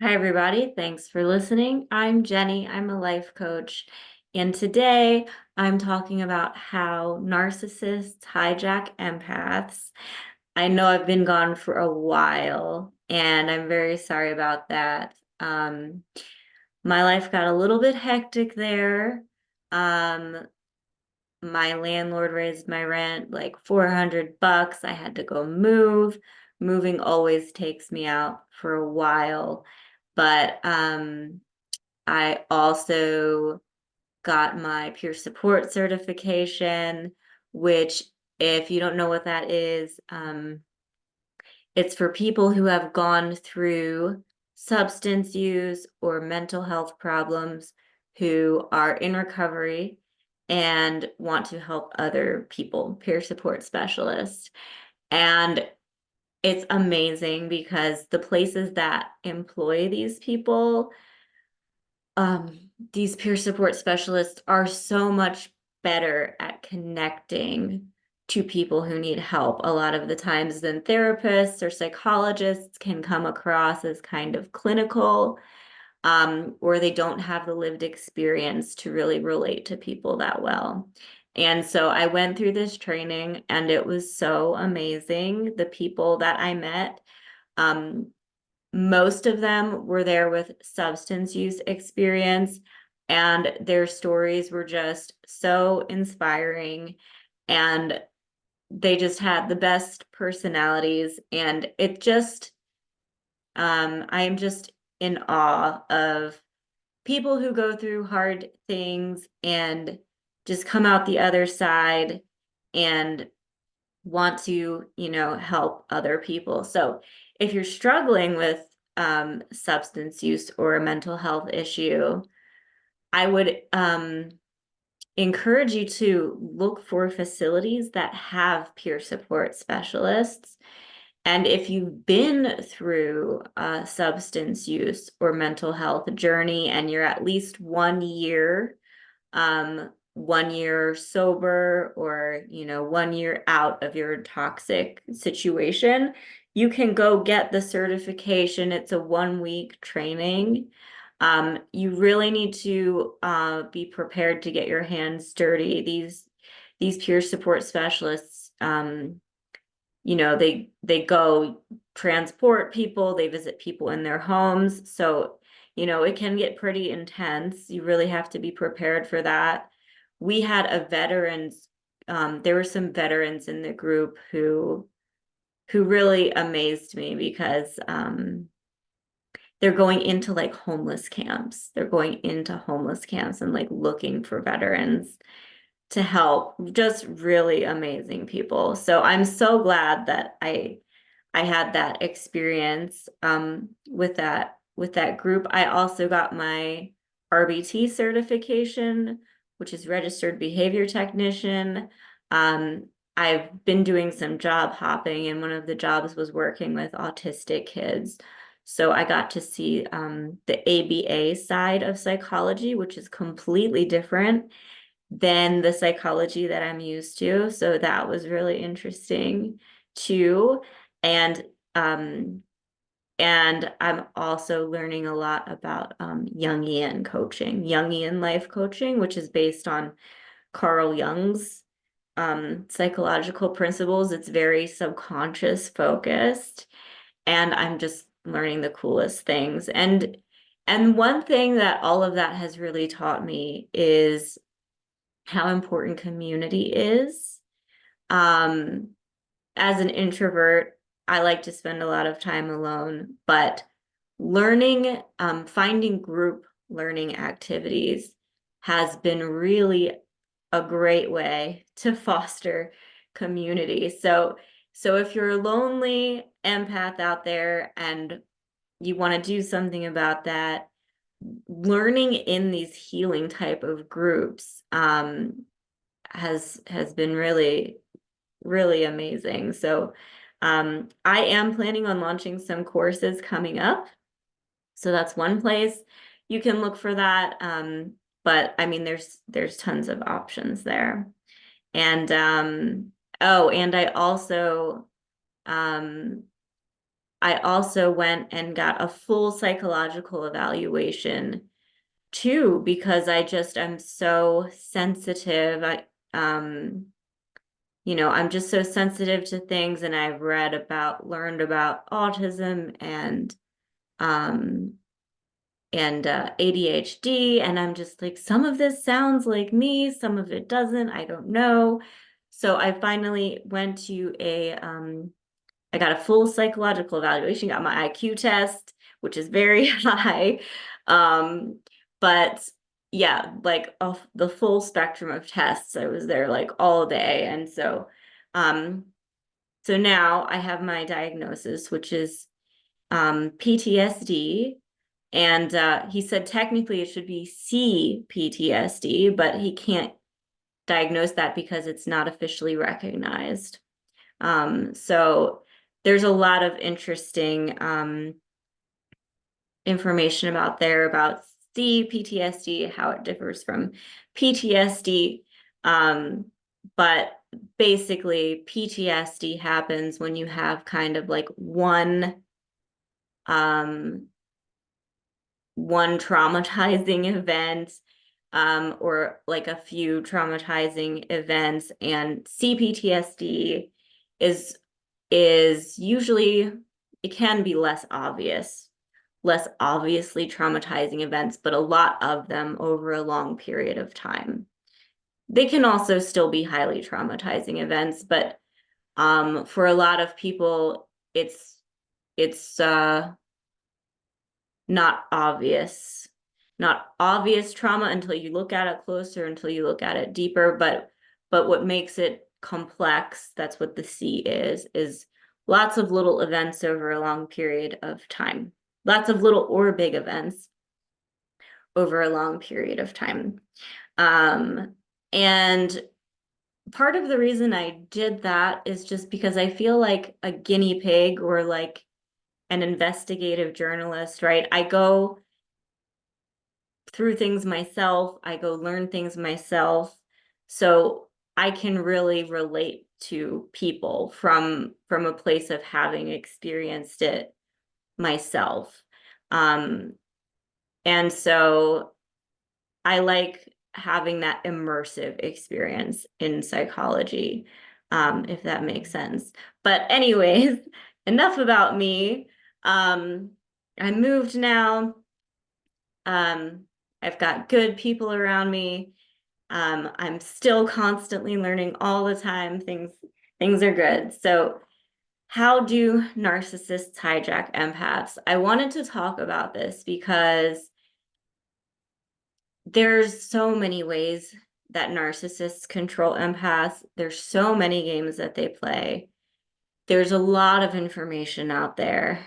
Hi, everybody. Thanks for listening. I'm Jenny. I'm a life coach. And today I'm talking about how narcissists hijack empaths. I know I've been gone for a while, and I'm very sorry about that. My life got a little bit hectic there. Um, my landlord raised my rent like $400. I had to go move. Moving always takes me out for a while. But I also got my peer support certification, which, if you don't know what that is, it's for people who have gone through substance use or mental health problems who are in recovery and want to help other people, peer support specialists. And it's amazing because the places that employ these people, these peer support specialists are so much better at connecting to people who need help a lot of the times than therapists or psychologists can come across as kind of clinical, or they don't have the lived experience to really relate to people that well. And so I went through this training and it was so amazing. The people that I met, um, most of them were there with substance use experience, and their stories were just so inspiring. And they just had the best personalities. And it just, I am just in awe of people who go through hard things and just come out the other side and want to, help other people. So if you're struggling with substance use or a mental health issue, I would encourage you to look for facilities that have peer support specialists. And if you've been through a substance use or mental health journey and you're at least 1 year, 1 year sober, or 1 year out of your toxic situation, you can go get the certification. It's a 1 week training. You really need to be prepared to get your hands dirty. These peer support specialists, they go transport people, they visit people in their homes. So, it can get pretty intense. You really have to be prepared for that. We had a veterans, there were some veterans in the group who really amazed me because they're going into like homeless camps. They're going into homeless camps and like looking for veterans to help. Just really amazing people. So I'm so glad that I had that experience with that group. I also got my RBT certification, which is registered behavior technician. I've been doing some job hopping, and one of the jobs was working with autistic kids. So I got to see the ABA side of psychology, which is completely different than the psychology that I'm used to. So that was really interesting too. And um, and I'm also learning a lot about Jungian life coaching, which is based on Carl Jung's psychological principles. It's very subconscious focused, and I'm just learning the coolest things. And one thing that all of that has really taught me is how important community is. Um, as an introvert, I like to spend a lot of time alone, but finding group learning activities has been really a great way to foster community. So if you're a lonely empath out there and you want to do something about that, learning in these healing type of groups has been really, really amazing. So I am planning on launching some courses coming up. So that's one place you can look for that. But I mean, there's tons of options there. And oh, and I also um I also went and got a full psychological evaluation too, because I just am so sensitive. I'm just so sensitive to things, and I've learned about autism um, and ADHD, and I'm just like, some of this sounds like me, some of it doesn't, I don't know. So I finally went to I got a full psychological evaluation, got my IQ test, which is very high. But yeah, like the full spectrum of tests. I was there like all day. And so now I have my diagnosis, which is PTSD. And he said technically it should be CPTSD, but he can't diagnose that because it's not officially recognized. So there's a lot of interesting information about CPTSD, how it differs from PTSD. But basically, PTSD happens when you have kind of like um, one traumatizing event, or like a few traumatizing events, and CPTSD is usually, it can be less obviously traumatizing events, but a lot of them over a long period of time. They can also still be highly traumatizing events, but for a lot of people, it's not obvious, not obvious trauma until you look at it closer, until you look at it deeper. But what makes it complex, that's what the C is lots of little events over a long period of time. Lots of little or big events over a long period of time. And part of the reason I did that is just because I feel like a guinea pig, or like an investigative journalist, right? I go through things myself, I go learn things myself. So I can really relate to people from a place of having experienced it myself. And so I like having that immersive experience in psychology, if that makes sense. But anyways, enough about me. I moved now. I've got good people around me. I'm still constantly learning all the time. Things are good. So how do narcissists hijack empaths? I wanted to talk about this because there's so many ways that narcissists control empaths. There's so many games that they play. There's a lot of information out there.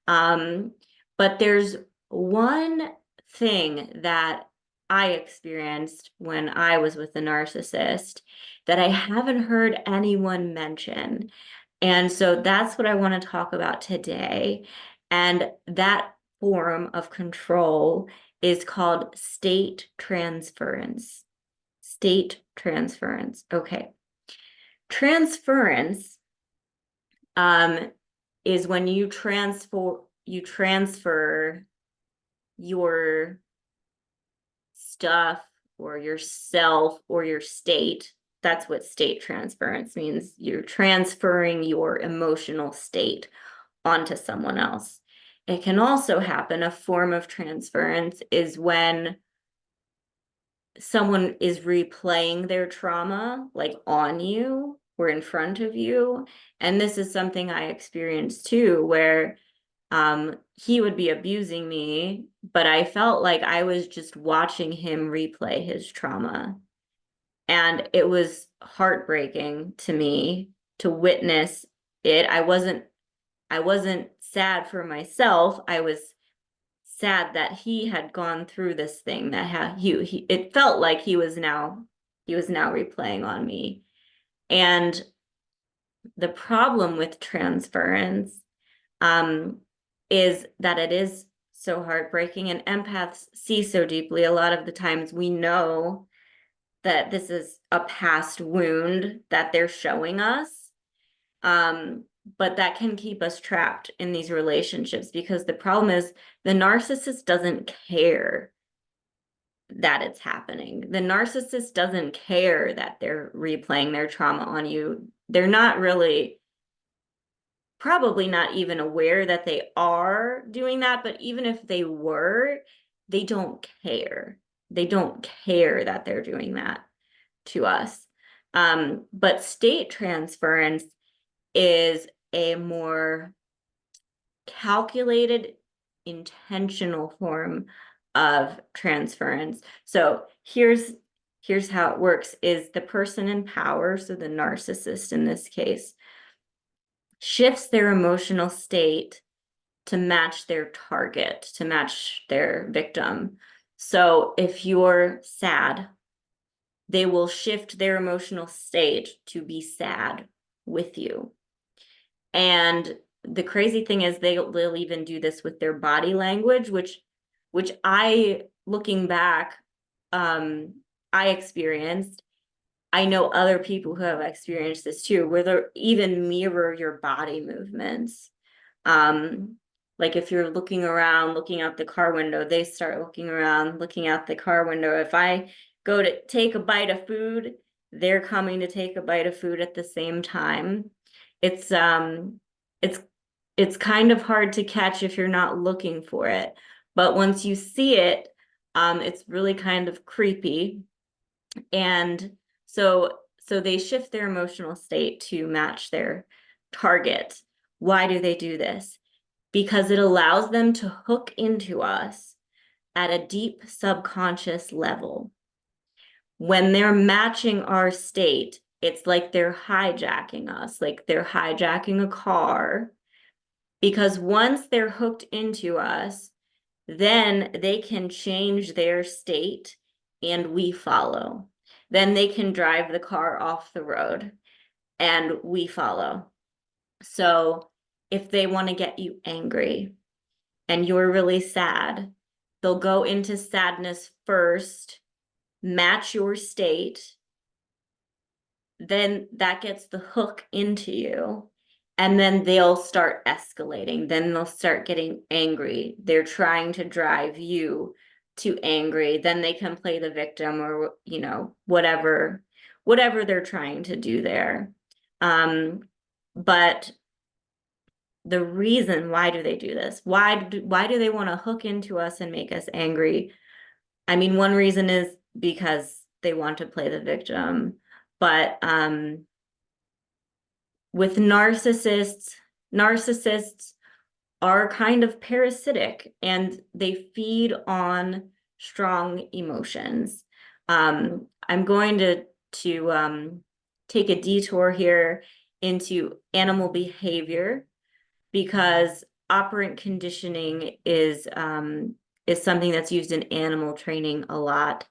But there's one thing that I experienced when I was with a narcissist that I haven't heard anyone mention. And so that's what I want to talk about today. And that form of control is called state transference. State transference. Okay. Transference is when you transfer your stuff or yourself or your state. That's what state transference means. You're transferring your emotional state onto someone else. It can also happen, a form of transference is when someone is replaying their trauma, like on you or in front of you. And this is something I experienced too, where he would be abusing me, but I felt like I was just watching him replay his trauma. And it was heartbreaking to me to witness it. I wasn't sad for myself. I was sad that he had gone through this thing, that it felt like he was now replaying on me. And the problem with transference is that it is so heartbreaking, and empaths see so deeply. A lot of the times we know that this is a past wound that they're showing us. but that can keep us trapped in these relationships, because the problem is the narcissist doesn't care that it's happening. The narcissist doesn't care that they're replaying their trauma on you. They're not really, probably not even aware that they are doing that, but even if they were, they don't care. They don't care that they're doing that to us. But state transference is a more calculated, intentional form of transference. So here's how it works: is the person in power, so the narcissist in this case, shifts their emotional state to match their target, to match their victim. So if you're sad, they will shift their emotional state to be sad with you. And the crazy thing is they'll even do this with their body language, which I, looking back, I experienced. I know other people who have experienced this too, where they even mirror your body movements. Like if you're looking around, looking out the car window, they start looking around, looking out the car window. If I go to take a bite of food, they're coming to take a bite of food at the same time. It's kind of hard to catch if you're not looking for it. But once you see it, it's really kind of creepy. And so they shift their emotional state to match their target. Why do they do this? Because it allows them to hook into us at a deep subconscious level. When they're matching our state, it's like they're hijacking us, like they're hijacking a car. Because once they're hooked into us, then they can change their state and we follow. Then they can drive the car off the road and we follow. So if they want to get you angry and you're really sad, they'll go into sadness first, match your state, then that gets the hook into you, and then they'll start escalating. Then they'll start getting angry. They're trying to drive you to angry. Then they can play the victim, or, you know, whatever they're trying to do there. But the reason, why do they do this? Why do they want to hook into us and make us angry? I mean, one reason is because they want to play the victim. But with narcissists are kind of parasitic and they feed on strong emotions. I'm going to take a detour here into animal behavior, because operant conditioning is something that's used in animal training a lot.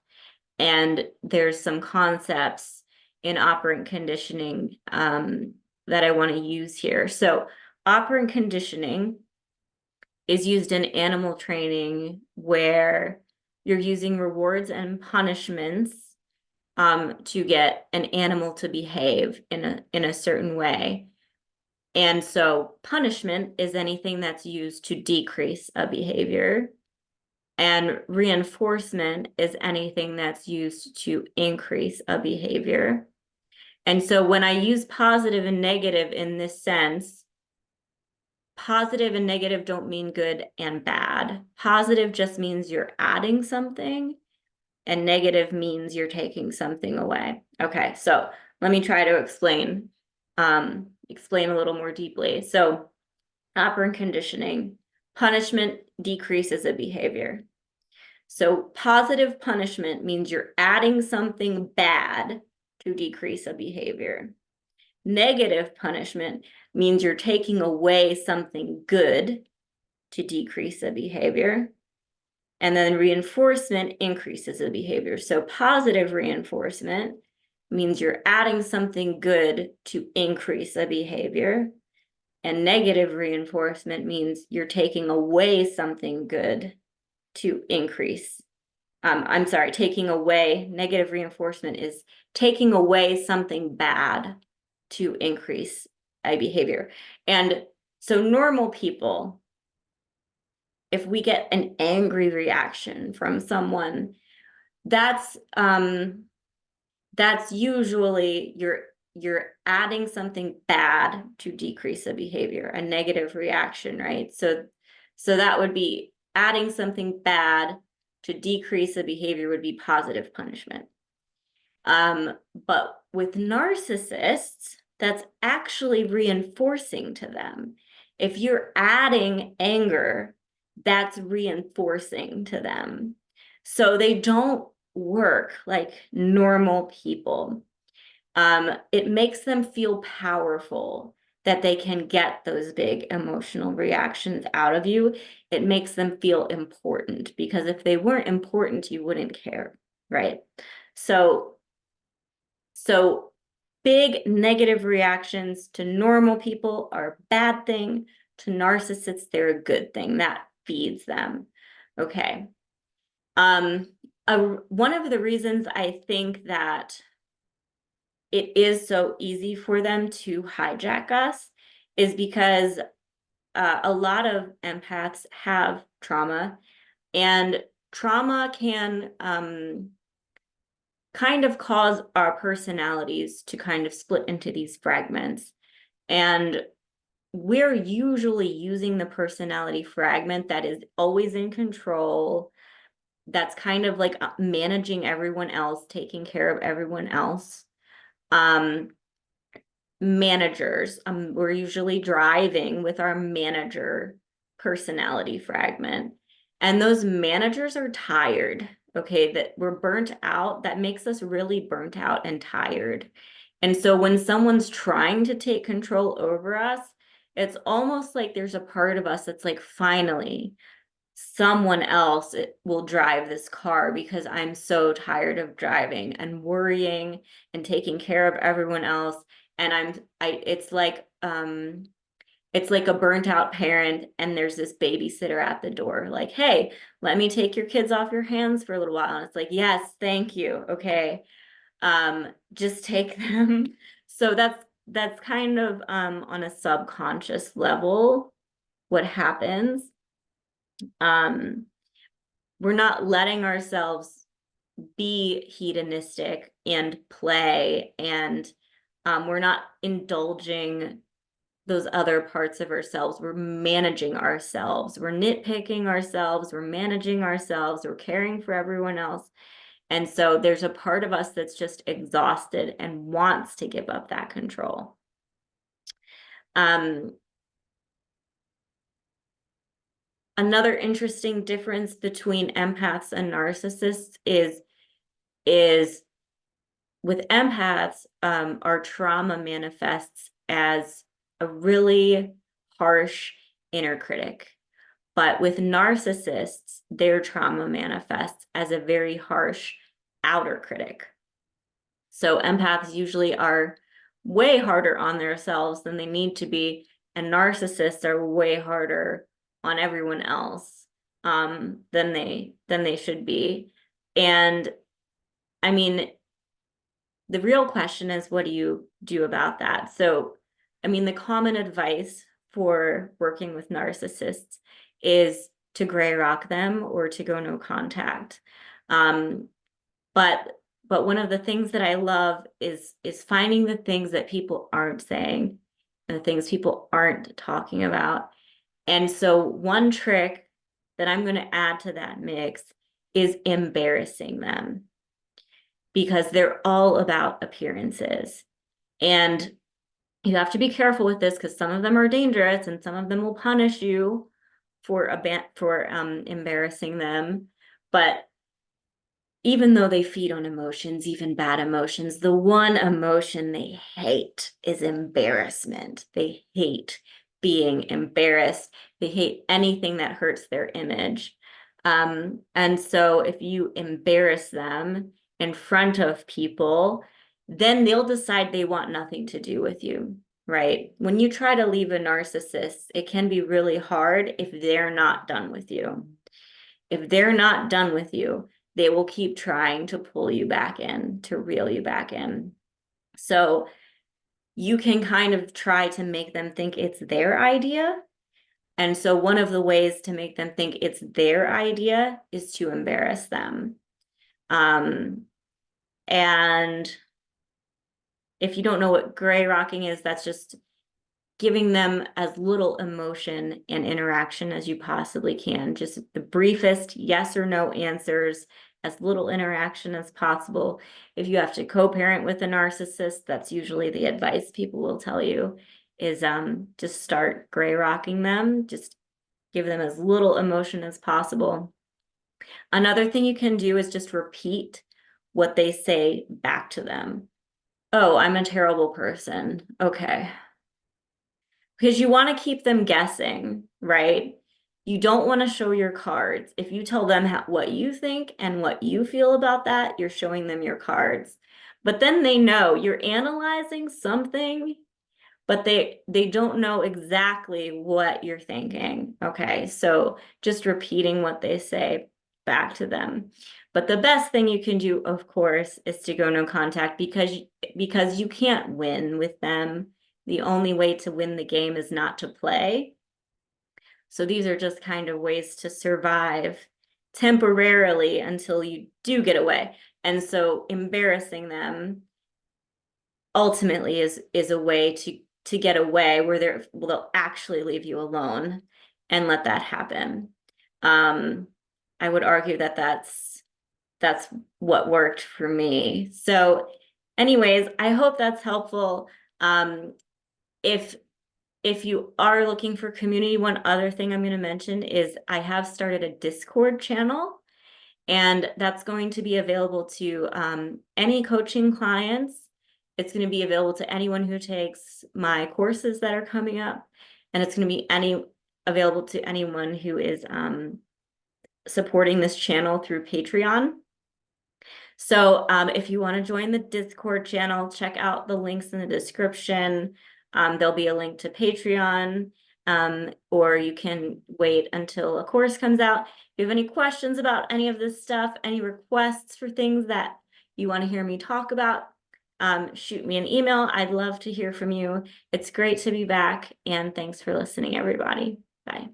And there's some concepts in operant conditioning that I want to use here. So operant conditioning is used in animal training, where you're using rewards and punishments to get an animal to behave in a certain way. And so punishment is anything that's used to decrease a behavior. And reinforcement is anything that's used to increase a behavior. And so when I use positive and negative in this sense, positive and negative don't mean good and bad. Positive just means you're adding something, and negative means you're taking something away. Okay, so let me try to explain a little more deeply. So operant conditioning, punishment decreases a behavior. So positive punishment means you're adding something bad to decrease a behavior. Negative punishment means you're taking away something good to decrease a behavior. And then reinforcement increases a behavior. So positive reinforcement means you're adding something good to increase a behavior. And negative reinforcement means you're taking away something good to increase. I'm sorry, negative reinforcement is taking away something bad to increase behavior. And so normal people, if we get an angry reaction from someone, that's usually you're adding something bad to decrease a behavior, a negative reaction, right? So that would be adding something bad to decrease a behavior would be positive punishment. But with narcissists, that's actually reinforcing to them. If you're adding anger, that's reinforcing to them. So they don't work like normal people. It makes them feel powerful that they can get those big emotional reactions out of you. It makes them feel important, because if they weren't important, you wouldn't care, right? So big negative reactions to normal people are a bad thing. To narcissists, they're a good thing. That feeds them. Okay. One of the reasons I think that it is so easy for them to hijack us is because a lot of empaths have trauma, and trauma can kind of cause our personalities to kind of split into these fragments. And we're usually using the personality fragment that is always in control, that's kind of like managing everyone else, taking care of everyone else. Managers, we're usually driving with our manager personality fragment. And those managers are tired, okay, that we're burnt out. That makes us really burnt out and tired. And so when someone's trying to take control over us, it's almost like there's a part of us that's like, finally, someone else will drive this car, because I'm so tired of driving and worrying and taking care of everyone else. And it's like a burnt out parent, and there's this babysitter at the door, like, hey, let me take your kids off your hands for a little while. And it's like, yes, thank you. Okay. Just take them. So that's kind of on a subconscious level what happens. We're not letting ourselves be hedonistic and play, and we're not indulging those other parts of ourselves. We're managing ourselves. We're nitpicking ourselves. We're managing ourselves. We're caring for everyone else. And so there's a part of us that's just exhausted and wants to give up that control. Another interesting difference between empaths and narcissists is with empaths, our trauma manifests as a really harsh inner critic. But with narcissists, their trauma manifests as a very harsh outer critic. So empaths usually are way harder on themselves than they need to be, and narcissists are way harder on everyone else than they should be. And I mean, the real question is, what do you do about that? So, I mean, the common advice for working with narcissists is to gray rock them or to go no contact. But one of the things that I love is finding the things that people aren't saying and the things people aren't talking about. And so one trick that I'm going to add to that mix is embarrassing them, because they're all about appearances. And you have to be careful with this, because some of them are dangerous and some of them will punish you for embarrassing them. But even though they feed on emotions, even bad emotions, the one emotion they hate is embarrassment. They hate being embarrassed. They hate anything that hurts their image. And so if you embarrass them in front of people, then they'll decide they want nothing to do with you, right? When you try to leave a narcissist, it can be really hard if they're not done with you. If they're not done with you, they will keep trying to pull you back in, to reel you back in. So you can kind of try to make them think it's their idea. And so one of the ways to make them think it's their idea is to embarrass them. And if you don't know what gray rocking is, that's just giving them as little emotion and interaction as you possibly can. Just the briefest yes or no answers, as little interaction as possible. If you have to co-parent with a narcissist, that's usually the advice people will tell you, is just start gray rocking them. Just give them as little emotion as possible. Another thing you can do is just repeat what they say back to them. Oh, I'm a terrible person. Okay. Because you want to keep them guessing, right? You don't want to show your cards. If you tell them what you think and what you feel about that, you're showing them your cards. But then they know you're analyzing something, but they don't know exactly what you're thinking. Okay, so just repeating what they say back to them. But the best thing you can do, of course, is to go no contact, because you can't win with them. The only way to win the game is not to play. So these are just kind of ways to survive temporarily until you do get away. And so embarrassing them ultimately is a way to get away, where they'll actually leave you alone and let that happen. I would argue that that's what worked for me. So anyways, I hope that's helpful. If you are looking for community, one other thing I'm going to mention is I have started a Discord channel, and that's going to be available to any coaching clients. It's going to be available to anyone who takes my courses that are coming up, and it's going to be available to anyone who is supporting this channel through Patreon. So if you want to join the Discord channel, check out the links in the description. There'll be a link to Patreon, or you can wait until a course comes out. If you have any questions about any of this stuff, any requests for things that you want to hear me talk about, shoot me an email. I'd love to hear from you. It's great to be back, and thanks for listening, everybody. Bye.